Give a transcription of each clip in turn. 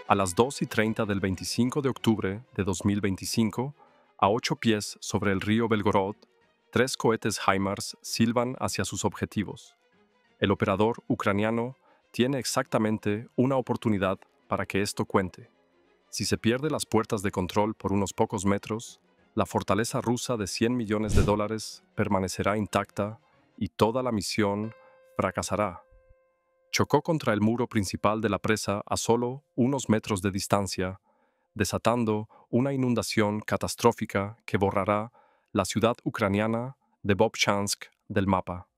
A las 2:30 del 25 de octubre de 2025, a 8 pies sobre el río Belgorod, 3 cohetes HIMARS silban hacia sus objetivos. El operador ucraniano tiene exactamente una oportunidad para que esto cuente. Si se pierde las puertas de control por unos pocos metros, la fortaleza rusa de $100 millones permanecerá intacta y toda la misión fracasará. Chocó contra el muro principal de la presa a solo unos metros de distancia, desatando una inundación catastrófica que borrará la ciudad ucraniana de Vovchansk del mapa.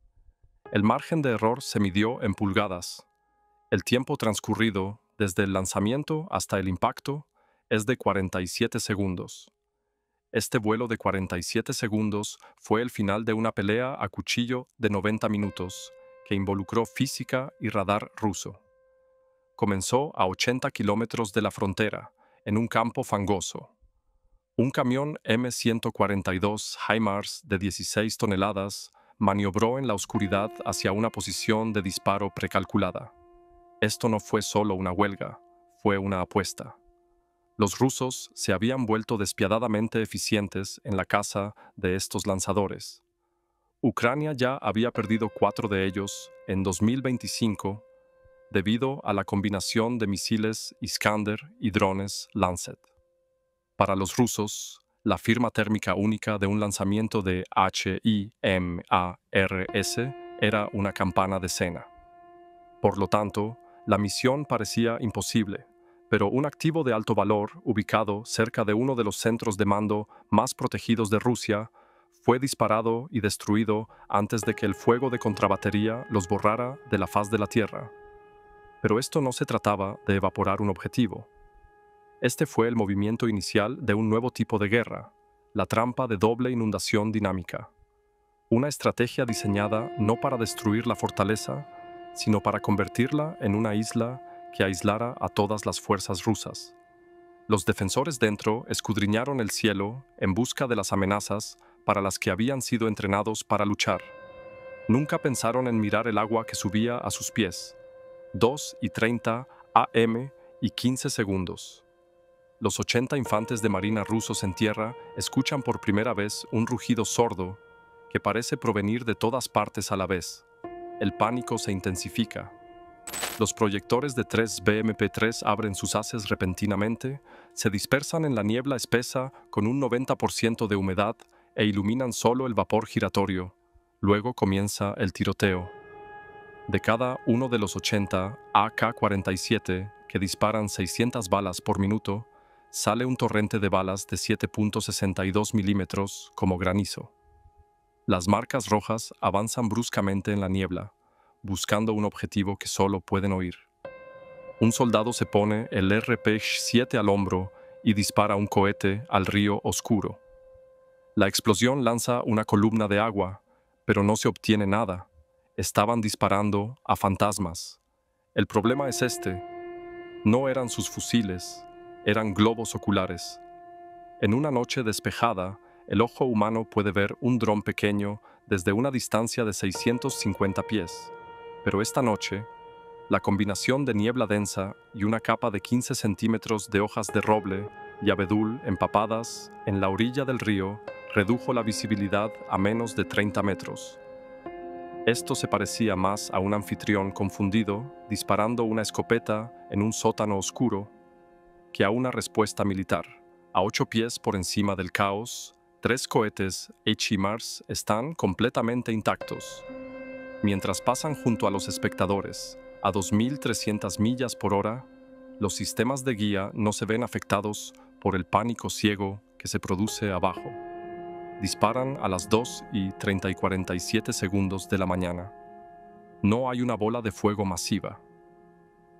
El margen de error se midió en pulgadas. El tiempo transcurrido desde el lanzamiento hasta el impacto es de 47 segundos. Este vuelo de 47 segundos fue el final de una pelea a cuchillo de 90 minutos que involucró física y radar ruso. Comenzó a 80 kilómetros de la frontera, en un campo fangoso. Un camión M142 HIMARS de 16 toneladas maniobró en la oscuridad hacia una posición de disparo precalculada. Esto no fue solo una huelga, fue una apuesta. Los rusos se habían vuelto despiadadamente eficientes en la caza de estos lanzadores. Ucrania ya había perdido 4 de ellos en 2025 debido a la combinación de misiles Iskander y drones Lancet. Para los rusos, la firma térmica única de un lanzamiento de HIMARS era una campana de cena. Por lo tanto, la misión parecía imposible, pero un activo de alto valor, ubicado cerca de uno de los centros de mando más protegidos de Rusia, fue disparado y destruido antes de que el fuego de contrabatería los borrara de la faz de la Tierra. Pero esto no se trataba de evaporar un objetivo. Este fue el movimiento inicial de un nuevo tipo de guerra, la trampa de doble inundación dinámica. Una estrategia diseñada no para destruir la fortaleza, sino para convertirla en una isla que aislara a todas las fuerzas rusas. Los defensores dentro escudriñaron el cielo en busca de las amenazas para las que habían sido entrenados para luchar. Nunca pensaron en mirar el agua que subía a sus pies. 2:30 AM y 15 segundos. Los 80 infantes de marina rusos en tierra escuchan por primera vez un rugido sordo que parece provenir de todas partes a la vez. El pánico se intensifica. Los proyectores de 3 BMP-3 abren sus haces repentinamente, se dispersan en la niebla espesa con un 90% de humedad e iluminan solo el vapor giratorio. Luego comienza el tiroteo. De cada uno de los 80 AK-47 que disparan 600 balas por minuto, sale un torrente de balas de 7.62 milímetros como granizo. Las marcas rojas avanzan bruscamente en la niebla, buscando un objetivo que solo pueden oír. Un soldado se pone el RPG-7 al hombro y dispara un cohete al río oscuro. La explosión lanza una columna de agua, pero no se obtiene nada. Estaban disparando a fantasmas. El problema es este. No eran sus fusiles, eran globos oculares. En una noche despejada, el ojo humano puede ver un dron pequeño desde una distancia de 650 pies. Pero esta noche, la combinación de niebla densa y una capa de 15 centímetros de hojas de roble y abedul empapadas en la orilla del río redujo la visibilidad a menos de 30 metros. Esto se parecía más a un anfitrión confundido disparando una escopeta en un sótano oscuro que a una respuesta militar. A 8 pies por encima del caos, 3 cohetes HIMARS están completamente intactos. Mientras pasan junto a los espectadores, a 2.300 millas por hora, los sistemas de guía no se ven afectados por el pánico ciego que se produce abajo. Disparan a las 2:30 y 47 segundos de la mañana. No hay una bola de fuego masiva.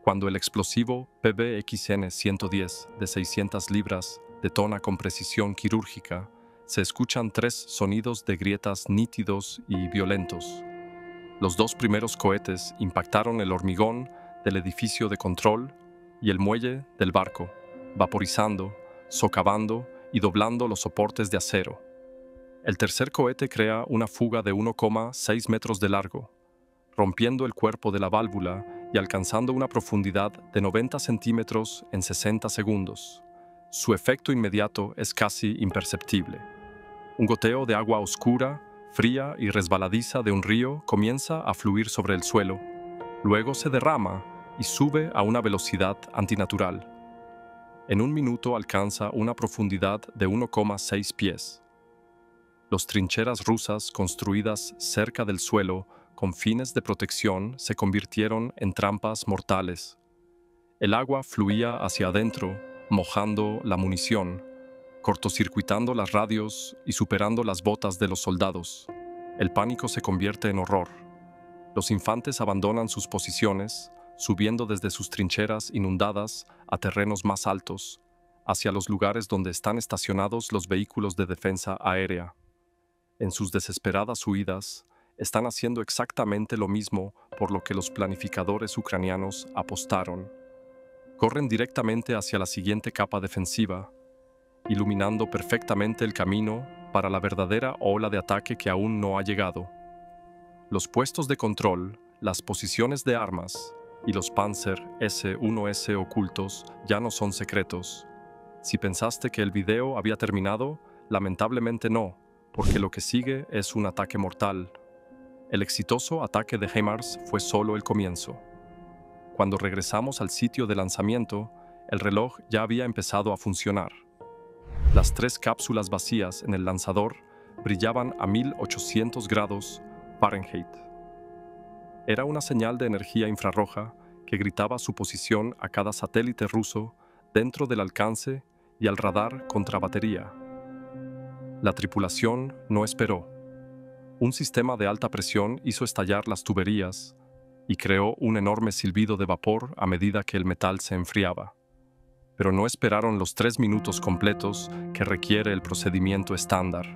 Cuando el explosivo PBXN-110 de 600 libras detona con precisión quirúrgica, se escuchan 3 sonidos de grietas nítidos y violentos. Los 2 primeros cohetes impactaron el hormigón del edificio de control y el muelle del barco, vaporizando, socavando y doblando los soportes de acero. El tercer cohete crea una fuga de 1,6 metros de largo, rompiendo el cuerpo de la válvula y alcanzando una profundidad de 90 centímetros en 60 segundos. Su efecto inmediato es casi imperceptible. Un goteo de agua oscura, fría y resbaladiza de un río comienza a fluir sobre el suelo, luego se derrama y sube a una velocidad antinatural. En un minuto alcanza una profundidad de 1,6 pies. Las trincheras rusas construidas cerca del suelo con fines de protección se convirtieron en trampas mortales. El agua fluía hacia adentro, mojando la munición, cortocircuitando las radios y superando las botas de los soldados. El pánico se convierte en horror. Los infantes abandonan sus posiciones, subiendo desde sus trincheras inundadas a terrenos más altos, hacia los lugares donde están estacionados los vehículos de defensa aérea. En sus desesperadas huidas, están haciendo exactamente lo mismo por lo que los planificadores ucranianos apostaron. Corren directamente hacia la siguiente capa defensiva, iluminando perfectamente el camino para la verdadera ola de ataque que aún no ha llegado. Los puestos de control, las posiciones de armas y los Panzer S-1S ocultos ya no son secretos. Si pensaste que el video había terminado, lamentablemente no, porque lo que sigue es un ataque mortal. El exitoso ataque de HIMARS fue solo el comienzo. Cuando regresamos al sitio de lanzamiento, el reloj ya había empezado a funcionar. Las 3 cápsulas vacías en el lanzador brillaban a 1800 grados Fahrenheit. Era una señal de energía infrarroja que gritaba su posición a cada satélite ruso dentro del alcance y al radar contra batería. La tripulación no esperó. Un sistema de alta presión hizo estallar las tuberías y creó un enorme silbido de vapor a medida que el metal se enfriaba. Pero no esperaron los 3 minutos completos que requiere el procedimiento estándar.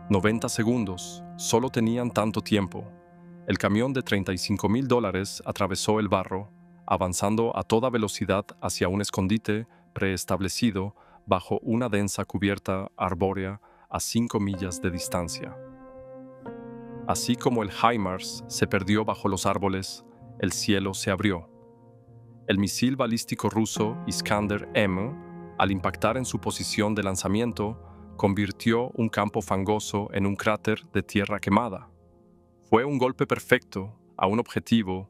90 segundos, solo tenían tanto tiempo. El camión de $35,000 atravesó el barro, avanzando a toda velocidad hacia un escondite preestablecido bajo una densa cubierta arbórea a 5 millas de distancia. Así como el HIMARS se perdió bajo los árboles, el cielo se abrió. El misil balístico ruso Iskander-M, al impactar en su posición de lanzamiento, convirtió un campo fangoso en un cráter de tierra quemada. Fue un golpe perfecto a un objetivo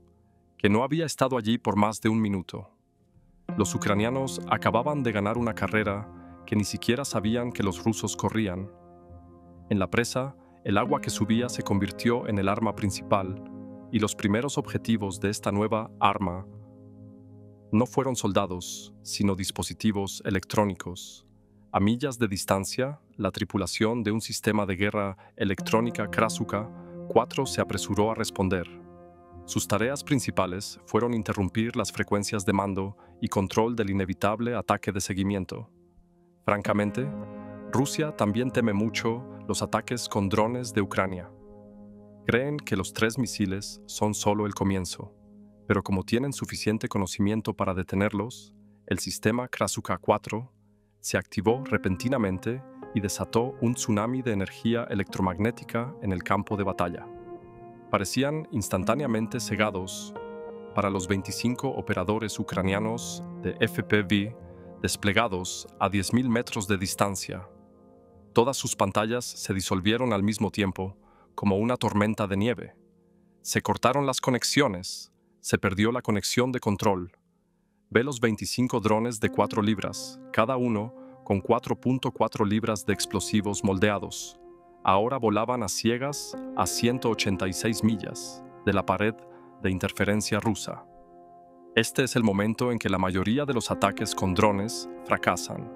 que no había estado allí por más de un minuto. Los ucranianos acababan de ganar una carrera que ni siquiera sabían que los rusos corrían. En la presa, el agua que subía se convirtió en el arma principal, y los primeros objetivos de esta nueva arma no fueron soldados, sino dispositivos electrónicos. A millas de distancia, la tripulación de un sistema de guerra electrónica Krasuka 4 se apresuró a responder. Sus tareas principales fueron interrumpir las frecuencias de mando y control del inevitable ataque de seguimiento. Francamente, Rusia también teme mucho los ataques con drones de Ucrania. Creen que los 3 misiles son solo el comienzo, pero como tienen suficiente conocimiento para detenerlos, el sistema Krasuka 4 se activó repentinamente y desató un tsunami de energía electromagnética en el campo de batalla. Parecían instantáneamente cegados para los 25 operadores ucranianos de FPV desplegados a 10.000 metros de distancia. Todas sus pantallas se disolvieron al mismo tiempo, como una tormenta de nieve. Se cortaron las conexiones, se perdió la conexión de control. Ve los 25 drones de 4 libras, cada uno con 4.4 libras de explosivos moldeados. Ahora volaban a ciegas a 186 millas de la pared de interferencia rusa. Este es el momento en que la mayoría de los ataques con drones fracasan.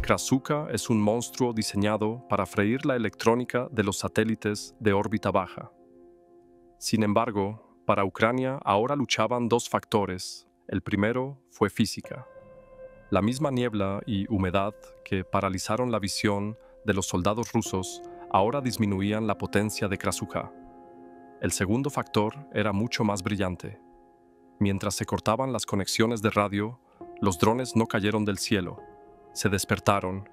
Krasuka es un monstruo diseñado para freír la electrónica de los satélites de órbita baja. Sin embargo, para Ucrania ahora luchaban 2 factores. El primero fue física. La misma niebla y humedad que paralizaron la visión de los soldados rusos ahora disminuían la potencia de Krasuka. El segundo factor era mucho más brillante. Mientras se cortaban las conexiones de radio, los drones no cayeron del cielo. Se despertaron.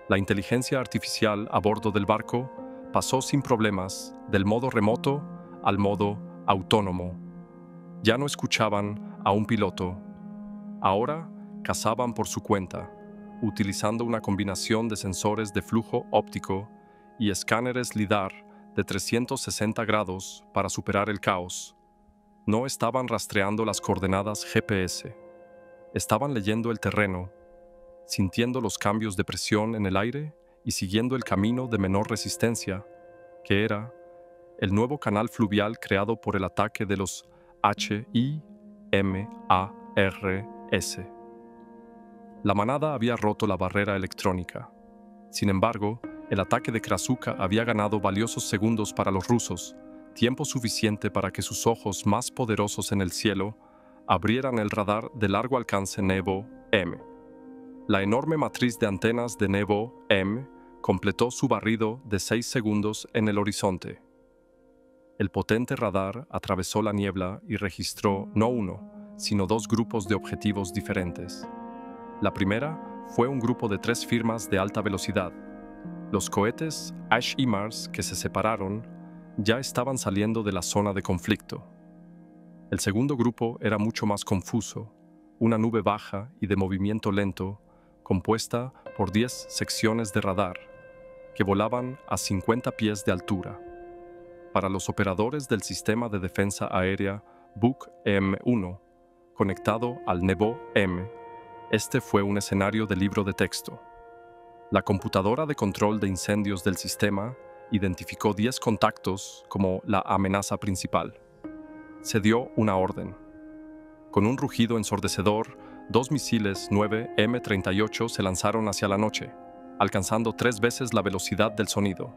La inteligencia artificial a bordo del barco pasó sin problemas del modo remoto al modo autónomo. Ya no escuchaban a un piloto. Ahora cazaban por su cuenta, utilizando una combinación de sensores de flujo óptico y escáneres LIDAR de 360 grados para superar el caos. No estaban rastreando las coordenadas GPS. Estaban leyendo el terreno, sintiendo los cambios de presión en el aire y siguiendo el camino de menor resistencia, que era el nuevo canal fluvial creado por el ataque de los HIMARS. La manada había roto la barrera electrónica. Sin embargo, el ataque de Krasuka había ganado valiosos segundos para los rusos, tiempo suficiente para que sus ojos más poderosos en el cielo abrieran el radar de largo alcance Nevo-M. La enorme matriz de antenas de Nevo-M completó su barrido de 6 segundos en el horizonte. El potente radar atravesó la niebla y registró no uno, sino 2 grupos de objetivos diferentes. La primera fue un grupo de 3 firmas de alta velocidad. Los cohetes HIMARS que se separaron ya estaban saliendo de la zona de conflicto. El segundo grupo era mucho más confuso, una nube baja y de movimiento lento, compuesta por 10 secciones de radar, que volaban a 50 pies de altura. Para los operadores del sistema de defensa aérea Buk-M1, conectado al Nevo-M, este fue un escenario de libro de texto. La computadora de control de incendios del sistema identificó 10 contactos como la amenaza principal. Se dio una orden. Con un rugido ensordecedor, 2 misiles 9M38 se lanzaron hacia la noche, alcanzando 3 veces la velocidad del sonido.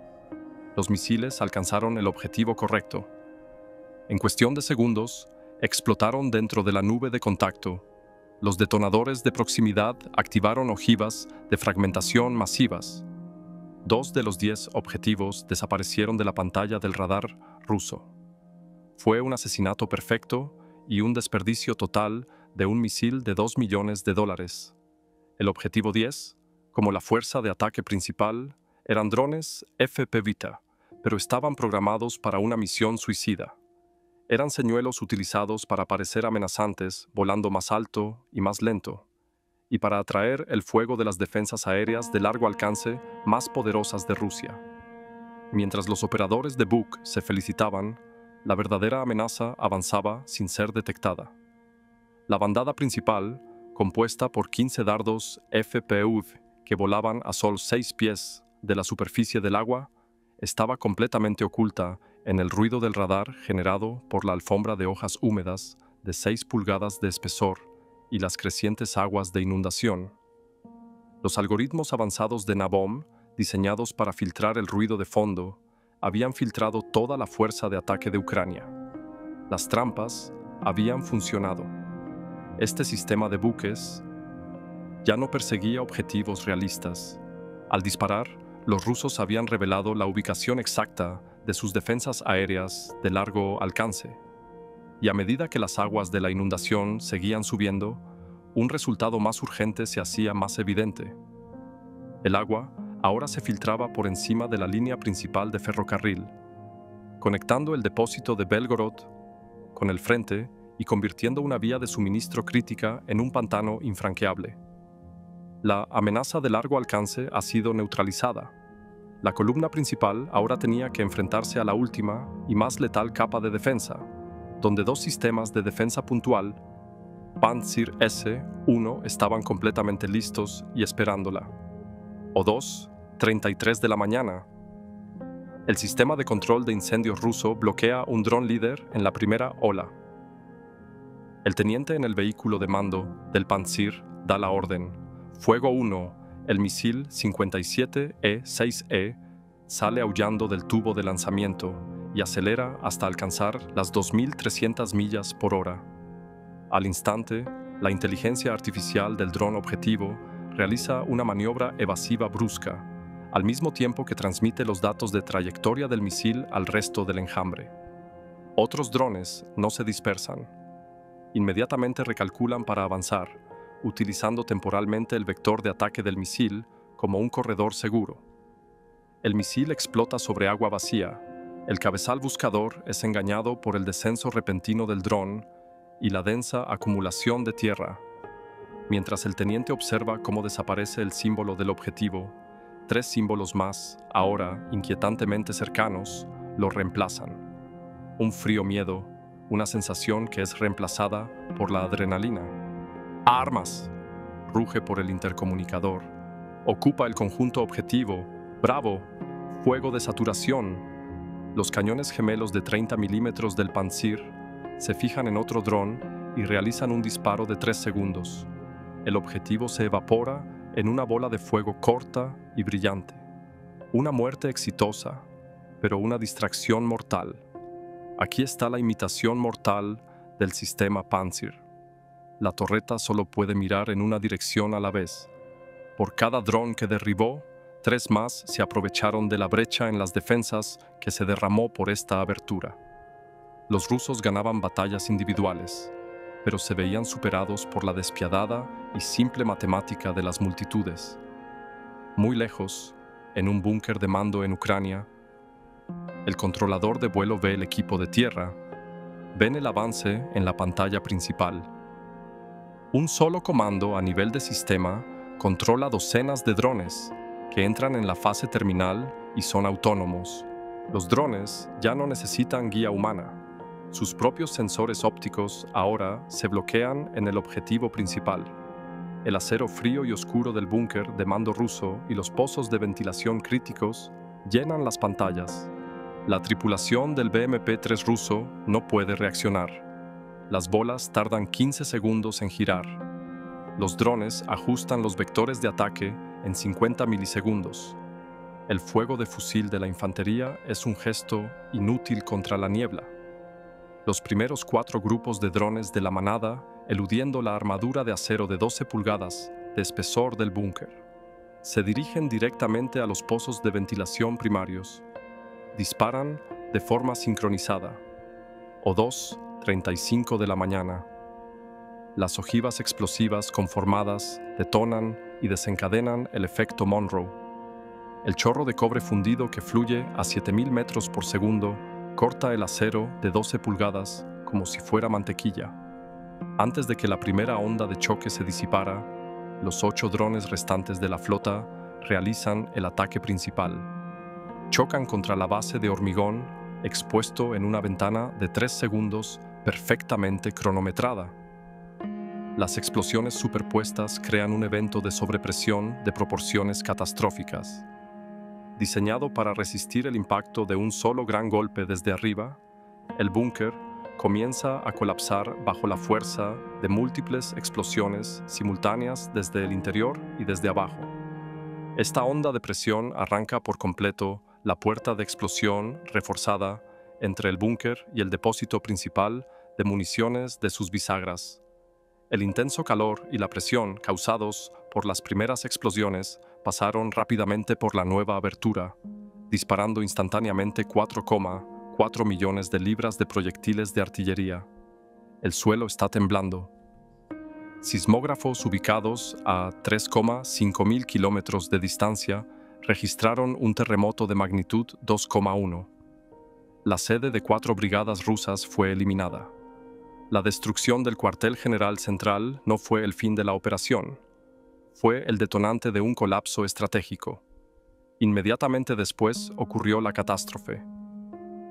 Los misiles alcanzaron el objetivo correcto. En cuestión de segundos, explotaron dentro de la nube de contacto. Los detonadores de proximidad activaron ojivas de fragmentación masivas. 2 de los 10 objetivos desaparecieron de la pantalla del radar ruso. Fue un asesinato perfecto y un desperdicio total de un misil de $2 millones. El objetivo 10, como la fuerza de ataque principal, eran drones FPV, pero estaban programados para una misión suicida. Eran señuelos utilizados para parecer amenazantes, volando más alto y más lento, y para atraer el fuego de las defensas aéreas de largo alcance más poderosas de Rusia. Mientras los operadores de Buk se felicitaban, la verdadera amenaza avanzaba sin ser detectada. La bandada principal, compuesta por 15 dardos FPV que volaban a solo 6 pies de la superficie del agua, estaba completamente oculta en el ruido del radar generado por la alfombra de hojas húmedas de 6 pulgadas de espesor y las crecientes aguas de inundación. Los algoritmos avanzados de Navom, diseñados para filtrar el ruido de fondo, habían filtrado toda la fuerza de ataque de Ucrania. Las trampas habían funcionado. Este sistema de buques ya no perseguía objetivos realistas. Al disparar, los rusos habían revelado la ubicación exacta de sus defensas aéreas de largo alcance. Y a medida que las aguas de la inundación seguían subiendo, un resultado más urgente se hacía más evidente. El agua ahora se filtraba por encima de la línea principal de ferrocarril, conectando el depósito de Belgorod con el frente y convirtiendo una vía de suministro crítica en un pantano infranqueable. La amenaza de largo alcance ha sido neutralizada. La columna principal ahora tenía que enfrentarse a la última y más letal capa de defensa, donde 2 sistemas de defensa puntual, Pantsir S-1, estaban completamente listos y esperándola. O 2:33 de la mañana. El sistema de control de incendios ruso bloquea un dron líder en la primera ola. El teniente en el vehículo de mando del Pantsir da la orden. Fuego 1, el misil 57E-6E sale aullando del tubo de lanzamiento y acelera hasta alcanzar las 2.300 millas por hora. Al instante, la inteligencia artificial del dron objetivo realiza una maniobra evasiva brusca, al mismo tiempo que transmite los datos de trayectoria del misil al resto del enjambre. Otros drones no se dispersan. Inmediatamente recalculan para avanzar, utilizando temporalmente el vector de ataque del misil como un corredor seguro. El misil explota sobre agua vacía. El cabezal buscador es engañado por el descenso repentino del dron y la densa acumulación de tierra. Mientras el teniente observa cómo desaparece el símbolo del objetivo, 3 símbolos más, ahora inquietantemente cercanos, lo reemplazan. Un frío miedo, una sensación que es reemplazada por la adrenalina. ¡Armas! Ruge por el intercomunicador. Ocupa el conjunto objetivo. ¡Bravo! Fuego de saturación. Los cañones gemelos de 30 milímetros del Panzir se fijan en otro dron y realizan un disparo de 3 segundos. El objetivo se evapora en una bola de fuego corta y brillante. Una muerte exitosa, pero una distracción mortal. Aquí está la imitación mortal del sistema Panzir. La torreta solo puede mirar en una dirección a la vez. Por cada dron que derribó, 3 más se aprovecharon de la brecha en las defensas que se derramó por esta abertura. Los rusos ganaban batallas individuales, pero se veían superados por la despiadada y simple matemática de las multitudes. Muy lejos, en un búnker de mando en Ucrania, el controlador de vuelo ve el equipo de tierra, ven el avance en la pantalla principal. Un solo comando a nivel de sistema controla docenas de drones que entran en la fase terminal y son autónomos. Los drones ya no necesitan guía humana. Sus propios sensores ópticos ahora se bloquean en el objetivo principal. El acero frío y oscuro del búnker de mando ruso y los pozos de ventilación críticos llenan las pantallas. La tripulación del BMP-3 ruso no puede reaccionar. Las bolas tardan 15 segundos en girar. Los drones ajustan los vectores de ataque en 50 milisegundos. El fuego de fusil de la infantería es un gesto inútil contra la niebla. Los primeros 4 grupos de drones de la manada eludiendo la armadura de acero de 12 pulgadas de espesor del búnker. Se dirigen directamente a los pozos de ventilación primarios. Disparan de forma sincronizada. O 2:35 de la mañana. Las ojivas explosivas conformadas detonan y desencadenan el efecto Monroe. El chorro de cobre fundido que fluye a 7000 metros por segundo corta el acero de 12 pulgadas como si fuera mantequilla. Antes de que la primera onda de choque se disipara, los 8 drones restantes de la flota realizan el ataque principal. Chocan contra la base de hormigón expuesto en una ventana de 3 segundos perfectamente cronometrada. Las explosiones superpuestas crean un evento de sobrepresión de proporciones catastróficas. Diseñado para resistir el impacto de un solo gran golpe desde arriba, el búnker comienza a colapsar bajo la fuerza de múltiples explosiones simultáneas desde el interior y desde abajo. Esta onda de presión arranca por completo la puerta de explosión reforzada entre el búnker y el depósito principal de municiones de sus bisagras. El intenso calor y la presión causados por las primeras explosiones pasaron rápidamente por la nueva abertura, disparando instantáneamente 4,4 millones de libras de proyectiles de artillería. El suelo está temblando. Sismógrafos ubicados a 3,5 mil kilómetros de distancia registraron un terremoto de magnitud 2,1. La sede de 4 brigadas rusas fue eliminada. La destrucción del cuartel general central no fue el fin de la operación. Fue el detonante de un colapso estratégico. Inmediatamente después ocurrió la catástrofe.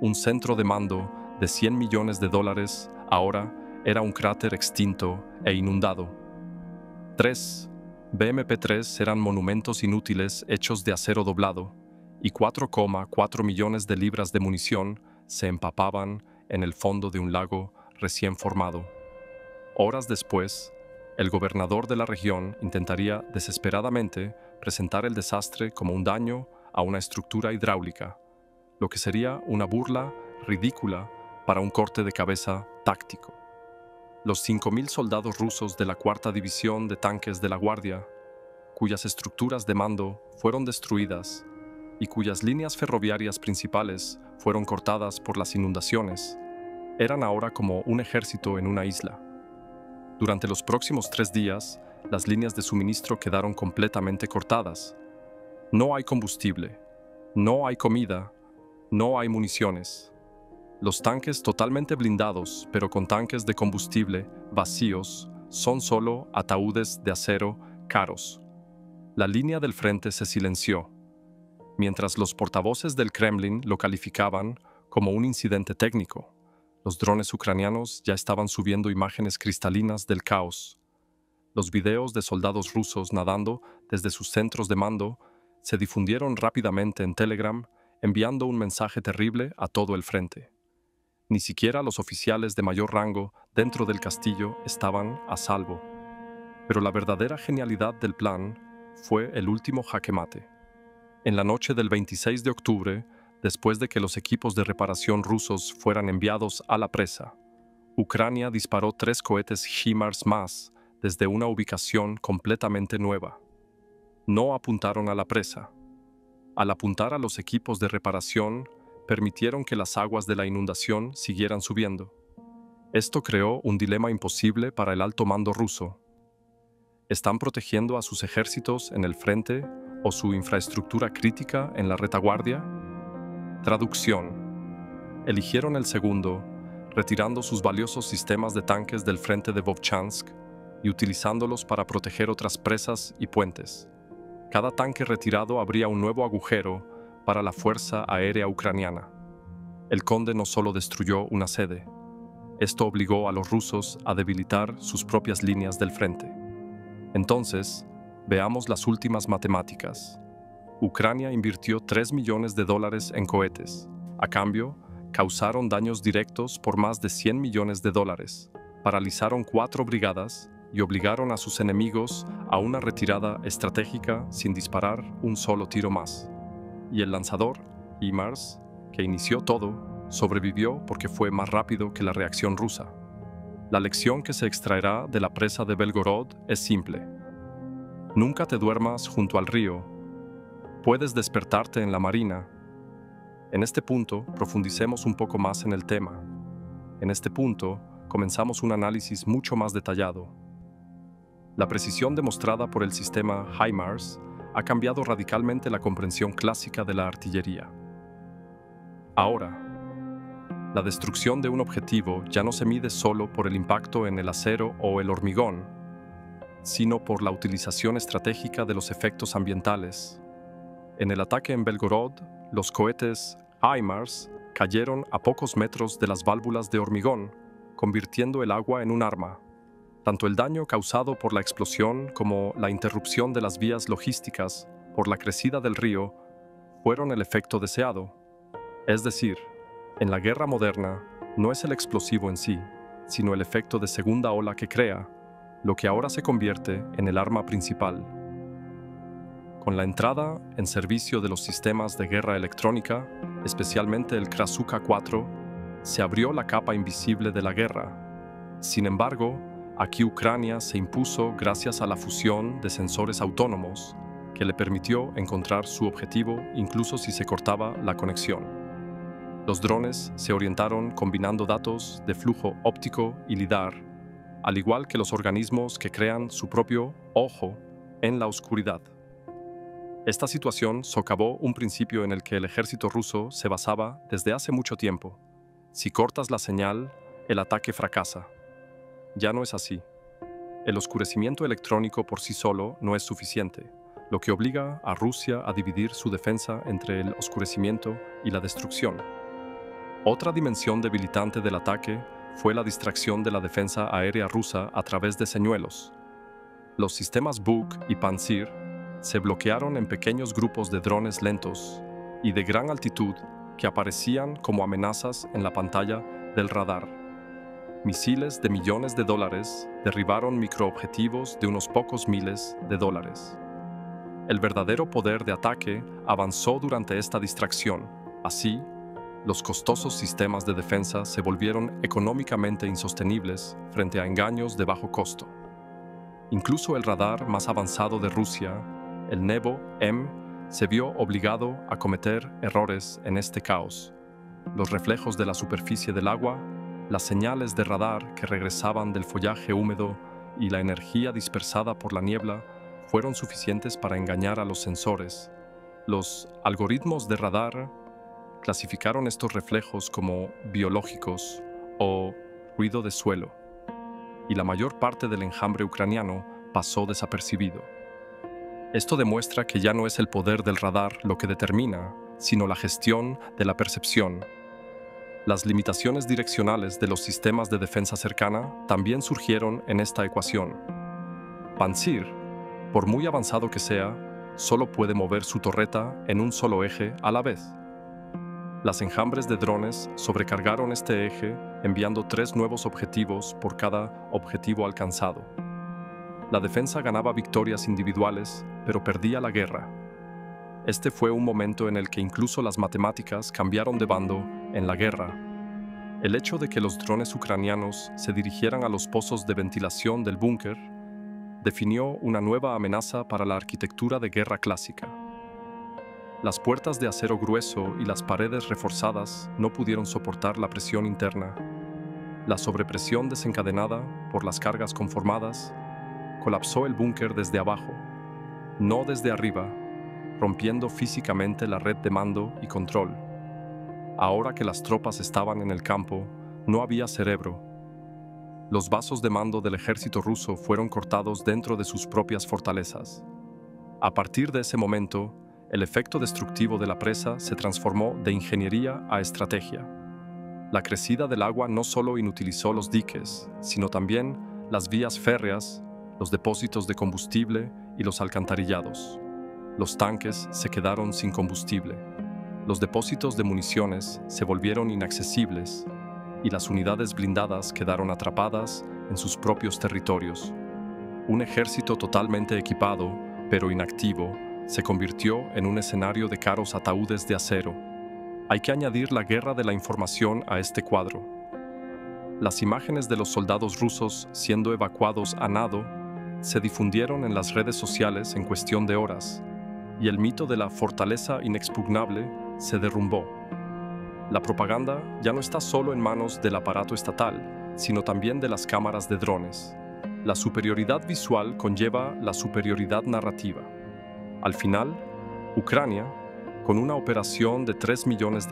Un centro de mando de $100 millones ahora era un cráter extinto e inundado. 3 BMP-3 eran monumentos inútiles hechos de acero doblado, y 4,4 millones de libras de munición se empapaban en el fondo de un lago recién formado. Horas después, el gobernador de la región intentaría desesperadamente presentar el desastre como un daño a una estructura hidráulica, lo que sería una burla ridícula para un corte de cabeza táctico. Los 5.000 soldados rusos de la 4ª División de Tanques de la Guardia, cuyas estructuras de mando fueron destruidas y cuyas líneas ferroviarias principales fueron cortadas por las inundaciones, eran ahora como un ejército en una isla. Durante los próximos 3 días, las líneas de suministro quedaron completamente cortadas. No hay combustible, no hay comida, no hay municiones. Los tanques totalmente blindados, pero con tanques de combustible vacíos, son solo ataúdes de acero caros. La línea del frente se silenció, mientras los portavoces del Kremlin lo calificaban como un incidente técnico. Los drones ucranianos ya estaban subiendo imágenes cristalinas del caos. Los videos de soldados rusos nadando desde sus centros de mando se difundieron rápidamente en Telegram, enviando un mensaje terrible a todo el frente. Ni siquiera los oficiales de mayor rango dentro del castillo estaban a salvo. Pero la verdadera genialidad del plan fue el último jaque mate. En la noche del 26 de octubre, después de que los equipos de reparación rusos fueran enviados a la presa, Ucrania disparó 3 cohetes HIMARS más desde una ubicación completamente nueva. No apuntaron a la presa. Al apuntar a los equipos de reparación, permitieron que las aguas de la inundación siguieran subiendo. Esto creó un dilema imposible para el alto mando ruso. ¿Están protegiendo a sus ejércitos en el frente o su infraestructura crítica en la retaguardia? Traducción. Eligieron el segundo, retirando sus valiosos sistemas de tanques del frente de Vovchansk y utilizándolos para proteger otras presas y puentes. Cada tanque retirado abría un nuevo agujero para la Fuerza Aérea Ucraniana. El conde no solo destruyó una sede, esto obligó a los rusos a debilitar sus propias líneas del frente. Entonces, veamos las últimas matemáticas. Ucrania invirtió $3 millones en cohetes. A cambio, causaron daños directos por más de $100 millones. Paralizaron 4 brigadas y obligaron a sus enemigos a una retirada estratégica sin disparar un solo tiro más. Y el lanzador, HIMARS, que inició todo, sobrevivió porque fue más rápido que la reacción rusa. La lección que se extraerá de la presa de Belgorod es simple. Nunca te duermas junto al río. Puedes despertarte en la marina. En este punto, profundicemos un poco más en el tema. En este punto, comenzamos un análisis mucho más detallado. La precisión demostrada por el sistema HIMARS ha cambiado radicalmente la comprensión clásica de la artillería. Ahora, la destrucción de un objetivo ya no se mide solo por el impacto en el acero o el hormigón, sino por la utilización estratégica de los efectos ambientales. En el ataque en Belgorod, los cohetes HIMARS cayeron a pocos metros de las válvulas de hormigón, convirtiendo el agua en un arma. Tanto el daño causado por la explosión como la interrupción de las vías logísticas por la crecida del río fueron el efecto deseado. Es decir, en la guerra moderna no es el explosivo en sí, sino el efecto de segunda ola que crea, lo que ahora se convierte en el arma principal. Con la entrada en servicio de los sistemas de guerra electrónica, especialmente el Krasuka 4, se abrió la capa invisible de la guerra. Sin embargo, aquí Ucrania se impuso gracias a la fusión de sensores autónomos que le permitió encontrar su objetivo incluso si se cortaba la conexión. Los drones se orientaron combinando datos de flujo óptico y LIDAR, al igual que los organismos que crean su propio ojo en la oscuridad. Esta situación socavó un principio en el que el ejército ruso se basaba desde hace mucho tiempo. Si cortas la señal, el ataque fracasa. Ya no es así. El oscurecimiento electrónico por sí solo no es suficiente, lo que obliga a Rusia a dividir su defensa entre el oscurecimiento y la destrucción. Otra dimensión debilitante del ataque fue la distracción de la defensa aérea rusa a través de señuelos. Los sistemas Buk y Pantsir se bloquearon en pequeños grupos de drones lentos y de gran altitud que aparecían como amenazas en la pantalla del radar. Misiles de millones de dólares derribaron microobjetivos de unos pocos miles de dólares. El verdadero poder de ataque avanzó durante esta distracción. Así, los costosos sistemas de defensa se volvieron económicamente insostenibles frente a engaños de bajo costo. Incluso el radar más avanzado de Rusia, el Nebo-M, se vio obligado a cometer errores en este caos. Los reflejos de la superficie del agua, las señales de radar que regresaban del follaje húmedo y la energía dispersada por la niebla fueron suficientes para engañar a los sensores. Los algoritmos de radar clasificaron estos reflejos como biológicos o ruido de suelo, y la mayor parte del enjambre ucraniano pasó desapercibido. Esto demuestra que ya no es el poder del radar lo que determina, sino la gestión de la percepción. Las limitaciones direccionales de los sistemas de defensa cercana también surgieron en esta ecuación. Pantsir, por muy avanzado que sea, solo puede mover su torreta en un solo eje a la vez. Las enjambres de drones sobrecargaron este eje, enviando 3 nuevos objetivos por cada objetivo alcanzado. La defensa ganaba victorias individuales, pero perdía la guerra. Este fue un momento en el que incluso las matemáticas cambiaron de bando en la guerra. El hecho de que los drones ucranianos se dirigieran a los pozos de ventilación del búnker definió una nueva amenaza para la arquitectura de guerra clásica. Las puertas de acero grueso y las paredes reforzadas no pudieron soportar la presión interna. La sobrepresión desencadenada por las cargas conformadas colapsó el búnker desde abajo, no desde arriba, rompiendo físicamente la red de mando y control. Ahora que las tropas estaban en el campo, no había cerebro. Los vasos de mando del ejército ruso fueron cortados dentro de sus propias fortalezas. A partir de ese momento, el efecto destructivo de la presa se transformó de ingeniería a estrategia. La crecida del agua no solo inutilizó los diques, sino también las vías férreas, los depósitos de combustible y los alcantarillados. Los tanques se quedaron sin combustible. Los depósitos de municiones se volvieron inaccesibles y las unidades blindadas quedaron atrapadas en sus propios territorios. Un ejército totalmente equipado, pero inactivo, se convirtió en un escenario de caros ataúdes de acero. Hay que añadir la guerra de la información a este cuadro. Las imágenes de los soldados rusos siendo evacuados a nado se difundieron en las redes sociales en cuestión de horas, y el mito de la fortaleza inexpugnable se derrumbó. La propaganda ya no está solo en manos del aparato estatal, sino también de las cámaras de drones. La superioridad visual conlleva la superioridad narrativa. Al final, Ucrania, con una operación de $3 millones,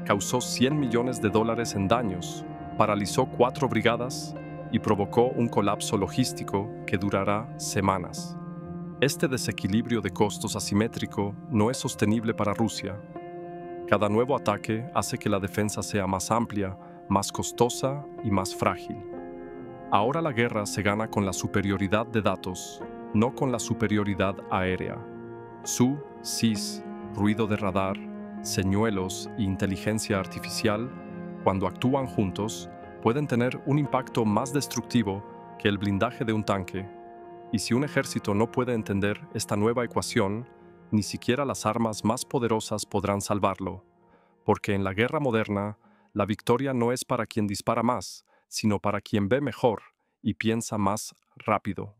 causó $100 millones en daños, paralizó 4 brigadas y provocó un colapso logístico que durará semanas. Este desequilibrio de costos asimétrico no es sostenible para Rusia. Cada nuevo ataque hace que la defensa sea más amplia, más costosa y más frágil. Ahora la guerra se gana con la superioridad de datos, no con la superioridad aérea. Su, sis, ruido de radar, señuelos e inteligencia artificial, cuando actúan juntos, pueden tener un impacto más destructivo que el blindaje de un tanque. Y si un ejército no puede entender esta nueva ecuación, ni siquiera las armas más poderosas podrán salvarlo, porque en la guerra moderna, la victoria no es para quien dispara más, sino para quien ve mejor y piensa más rápido.